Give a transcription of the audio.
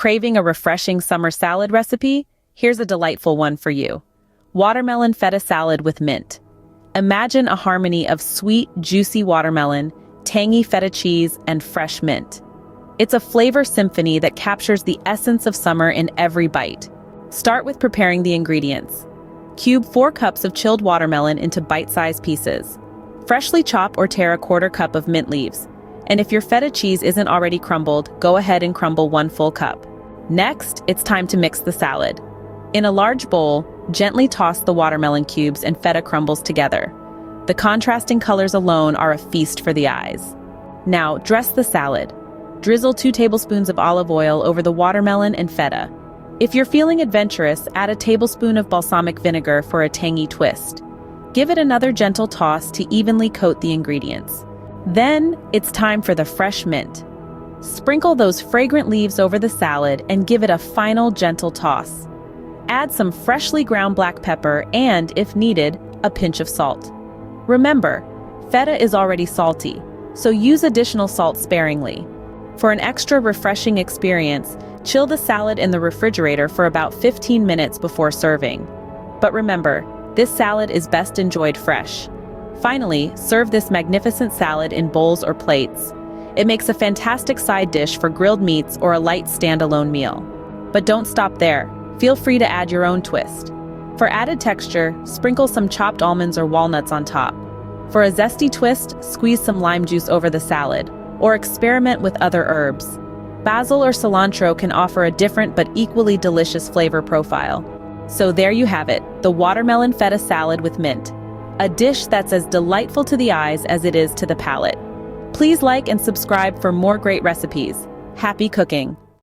Craving a refreshing summer salad recipe? Here's a delightful one for you. Watermelon feta salad with mint. Imagine a harmony of sweet, juicy watermelon, tangy feta cheese, and fresh mint. It's a flavor symphony that captures the essence of summer in every bite. Start with preparing the ingredients. Cube 4 cups of chilled watermelon into bite-sized pieces. Freshly chop or tear a 1/4 cup of mint leaves. And if your feta cheese isn't already crumbled, go ahead and crumble 1 full cup. Next, it's time to mix the salad. In a large bowl, gently toss the watermelon cubes and feta crumbles together. The contrasting colors alone are a feast for the eyes. Now, dress the salad. Drizzle 2 tablespoons of olive oil over the watermelon and feta. If you're feeling adventurous, add a tablespoon of balsamic vinegar for a tangy twist. Give it another gentle toss to evenly coat the ingredients. Then, it's time for the fresh mint. Sprinkle those fragrant leaves over the salad and give it a final gentle toss. Add some freshly ground black pepper and, if needed, a pinch of salt. Remember, feta is already salty, so use additional salt sparingly. For an extra refreshing experience, chill the salad in the refrigerator for about 15 minutes before serving. But remember, this salad is best enjoyed fresh. Finally, serve this magnificent salad in bowls or plates. It makes a fantastic side dish for grilled meats or a light standalone meal. But don't stop there. Feel free to add your own twist. For added texture, sprinkle some chopped almonds or walnuts on top. For a zesty twist, squeeze some lime juice over the salad, or experiment with other herbs. Basil or cilantro can offer a different but equally delicious flavor profile. So there you have it, the watermelon feta salad with mint. A dish that's as delightful to the eyes as it is to the palate. Please like and subscribe for more great recipes. Happy cooking!